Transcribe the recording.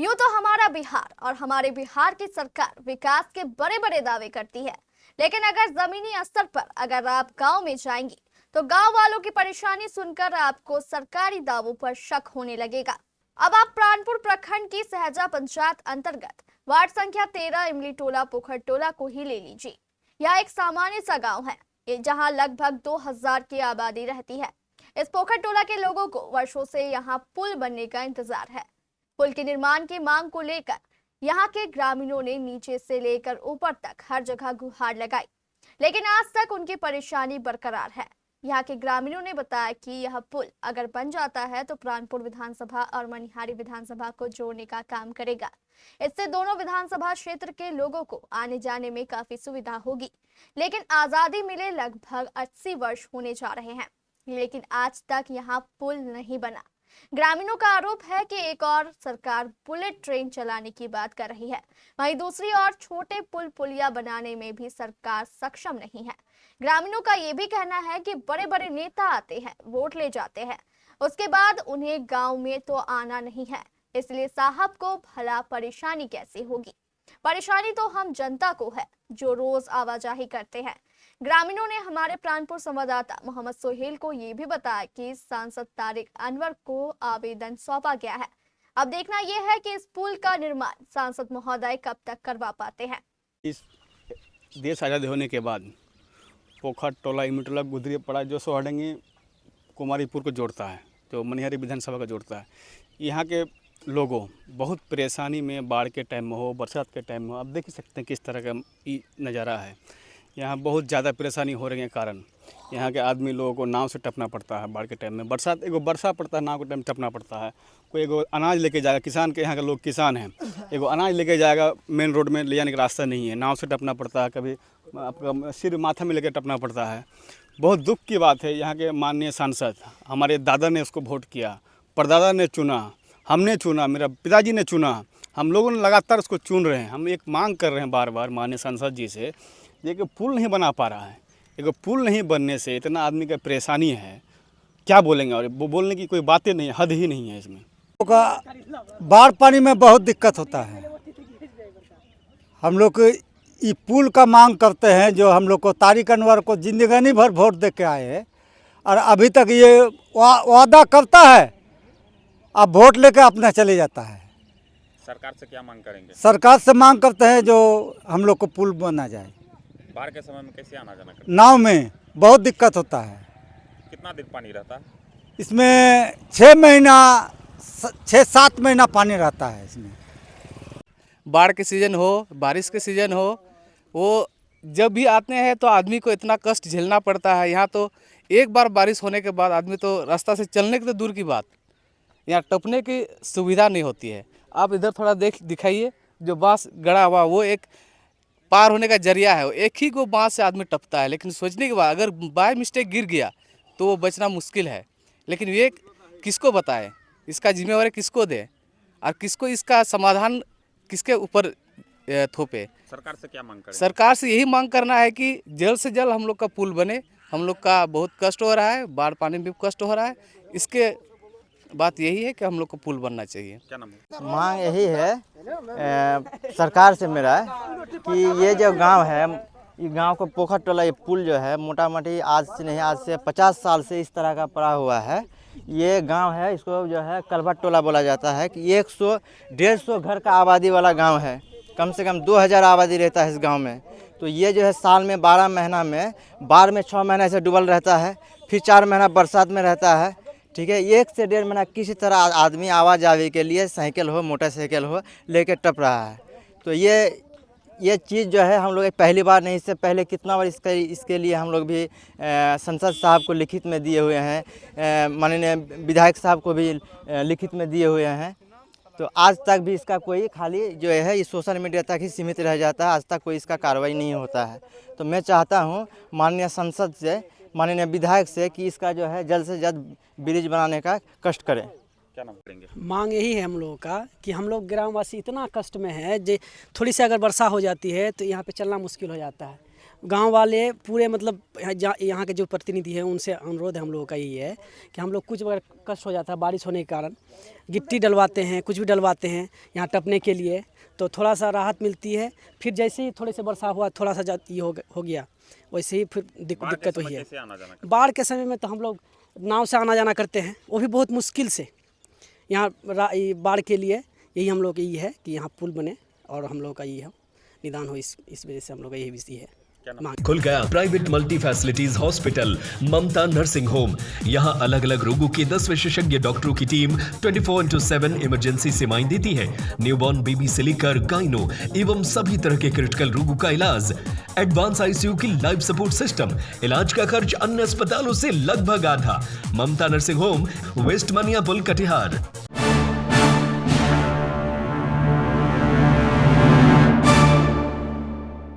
यूं तो हमारा बिहार और हमारे बिहार की सरकार विकास के बड़े बड़े दावे करती है, लेकिन अगर जमीनी स्तर पर अगर आप गांव में जाएंगे तो गांव वालों की परेशानी सुनकर आपको सरकारी दावों पर शक होने लगेगा। अब आप प्राणपुर प्रखंड की सहजा पंचायत अंतर्गत वार्ड संख्या 13 इमली टोला पोखर टोला को ही ले लीजिए। यह एक सामान्य सा गाँव है जहाँ लगभग 2000 की आबादी रहती है। इस पोखर टोला के लोगों को वर्षों से यहाँ पुल बनने का इंतजार है। पुल के निर्माण की मांग को लेकर यहाँ के ग्रामीणों ने नीचे से लेकर ऊपर तक हर जगह गुहार लगाई, लेकिन आज तक उनकी परेशानी बरकरार है। यहाँ के ग्रामीणों ने बताया कि यह पुल अगर बन जाता है तो प्राणपुर विधानसभा और मनिहारी विधानसभा को जोड़ने का काम करेगा। इससे दोनों विधानसभा क्षेत्र के लोगों को आने जाने में काफी सुविधा होगी। लेकिन आजादी मिले लगभग 80 वर्ष होने जा रहे हैं, लेकिन आज तक यहाँ पुल नहीं बना। ग्रामीणों का आरोप है कि एक और सरकार बुलेट ट्रेन चलाने की बात कर रही है, वहीं दूसरी ओर छोटे पुल पुलिया बनाने में भी सरकार सक्षम नहीं है। ग्रामीणों का ये भी कहना है कि बड़े बड़े नेता आते हैं, वोट ले जाते हैं, उसके बाद उन्हें गांव में तो आना नहीं है, इसलिए साहब को भला परेशानी कैसे होगी। परेशानी तो हम जनता को है जो रोज आवाजाही करते हैं। ग्रामीणों ने हमारे प्राणपुर संवाददाता मोहम्मद सोहेल को ये भी बताया कि सांसद तारिक अनवर को आवेदन सौंपा गया है। अब देखना यह है कि इस पुल का निर्माण सांसद महोदय कब तक करवा पाते हैं। इस देश आज़ाद होने के बाद पोखर टोला इमली टोला गुदरी पड़ा जो सोहडंगी कुमारीपुर को जोड़ता है, जो मनिहारी विधानसभा को जोड़ता है। यहाँ के लोगों बहुत परेशानी में बाढ़ के टाइम में हो, बरसात के टाइम में हो, आप देख सकते हैं किस तरह का नज़ारा है। यहाँ बहुत ज़्यादा परेशानी हो रही है कारण यहाँ के आदमी लोगों को नाव से टपना पड़ता है। बाढ़ के टाइम में बरसात एगो बरसा पड़ता है, नाव के टाइम टपना पड़ता है। कोई एगो अनाज लेके जाएगा, किसान के यहाँ के लोग किसान हैं, एगो अनाज लेके जाएगा, मेन रोड में ले जाने का रास्ता नहीं है, नाव से टपना पड़ता है, कभी आपका सिर माथा में लेकर टपना पड़ता है। बहुत दुख की बात है। यहाँ के माननीय सांसद हमारे दादा ने उसको वोट किया, परदादा ने चुना, हमने चुना, मेरा पिताजी ने चुना, हम लोगों ने लगातार उसको चुन रहे हैं। हम एक मांग कर रहे हैं बार बार माननीय सांसद जी से, ये कि पुल नहीं बना पा रहा है। एक पुल नहीं बनने से इतना आदमी का परेशानी है, क्या बोलेंगे, और वो बोलने की कोई बातें नहीं, हद ही नहीं है इसमें। बाढ़ पानी में बहुत दिक्कत होता है। हम लोग ये पुल का मांग करते हैं, जो हम लोग को तारिक अनवर को जिंदगानी भर वोट दे के आए हैं और अभी तक ये वादा करता है, अब वोट लेकर अपना चले जाता है। सरकार से क्या मांग करेंगे? सरकार से मांग करते हैं जो हम लोग को पुल बना जाए। बाढ़ के समय में कैसे आना जाना करते? नाव में बहुत दिक्कत होता है। कितना दिन पानी रहता है इसमें? 6-7 महीना पानी रहता है इसमें। बाढ़ के सीज़न हो, बारिश के सीज़न हो, वो जब भी आते हैं तो आदमी को इतना कष्ट झेलना पड़ता है। यहाँ तो एक बार बारिश होने के बाद आदमी तो रास्ता से चलने की तो दूर की बात, यहाँ टपने की सुविधा नहीं होती है। आप इधर थोड़ा दिखाइए, जो बांस गड़ा हुआ वो एक पार होने का जरिया है, एक ही को बांस से आदमी टपता है। लेकिन सोचने के बाद अगर बाय मिस्टेक गिर गया तो वो बचना मुश्किल है। लेकिन ये किसको बताए, इसका जिम्मेवारी किसको दे और किसको इसका समाधान किसके ऊपर थोपे। सरकार से क्या मांग करें? सरकार से यही मांग करना है कि जल्द से जल्द हम लोग का पुल बने। हम लोग का बहुत कष्ट हो रहा है, बाढ़ पानी में भी कष्ट हो रहा है। इसके बात यही है कि हम लोग को पुल बनना चाहिए। क्या नाम है? मांग यही है सरकार से मेरा कि ये जो गांव है, ये गांव को पोखर टोला, ये पुल जो है मोटा मोटी आज से नहीं, आज से 50 साल से इस तरह का पड़ा हुआ है। ये गांव है, इसको जो है कलभट टोला बोला जाता है कि 100-150 घर का आबादी वाला गांव है। कम से कम 2000 आबादी रहता है इस गांव में। तो ये जो है साल में 12 महीना में, बाढ़ में 6 महीने से डूबल रहता है, फिर 4 महीना बरसात में रहता है। ठीक है, 1 से 1.5 महीना किसी तरह आदमी आवाजाही के लिए साइकिल हो, मोटरसाइकिल हो, लेके टप रहा है। तो ये चीज़ जो है हम लोग पहली बार नहीं, इससे पहले कितना बार इसके लिए हम लोग भी संसद साहब को लिखित में दिए हुए हैं, माननीय विधायक साहब को भी लिखित में दिए हुए हैं। तो आज तक भी इसका कोई, खाली जो है ये सोशल मीडिया तक ही सीमित रह जाता है, आज तक कोई इसका कार्रवाई नहीं होता है। तो मैं चाहता हूँ माननीय संसद से, माननीय विधायक से कि इसका जो है जल्द से जल्द ब्रिज बनाने का कष्ट करें। क्या नाम करेंगे? मांग यही है हम लोगों का कि हम लोग ग्रामवासी इतना कष्ट में है, जो थोड़ी सी अगर वर्षा हो जाती है तो यहाँ पे चलना मुश्किल हो जाता है। गांव वाले पूरे मतलब यहाँ के जो प्रतिनिधि हैं उनसे अनुरोध हम लोगों का यही है कि हम लोग कुछ अगर कष्ट हो जाता है बारिश होने के कारण, गिट्टी डलवाते हैं, कुछ भी डलवाते हैं यहाँ टपने के लिए, तो थोड़ा सा राहत मिलती है। फिर जैसे ही थोड़े से वर्षा हुआ, थोड़ा सा ये हो गया, वैसे ही फिर दिक्कत हुई है। बाढ़ के समय में तो हम लोग नाव से आना जाना करते हैं, वो भी बहुत मुश्किल से। यहाँ बाढ़ के लिए यही हम लोग यही है कि यहाँ पुल बने और हम लोग का यही निदान हो, इस वजह से हम लोग का यही विषय है। खुल गया प्राइवेट मल्टी फैसिलिटीज हॉस्पिटल ममता नर्सिंग होम। यहाँ अलग अलग रोगों के 10 विशेषज्ञ डॉक्टरों की टीम 24/7 इमरजेंसी सेवाएं देती है। न्यूबॉर्न बेबी से लेकर गाइनो एवं सभी तरह के क्रिटिकल रोगों का इलाज। एडवांस आईसीयू की लाइफ सपोर्ट सिस्टम। इलाज का खर्च अन्य अस्पतालों से लगभग आधा। ममता नर्सिंग होम, वेस्ट मनिया पुल, कटिहार।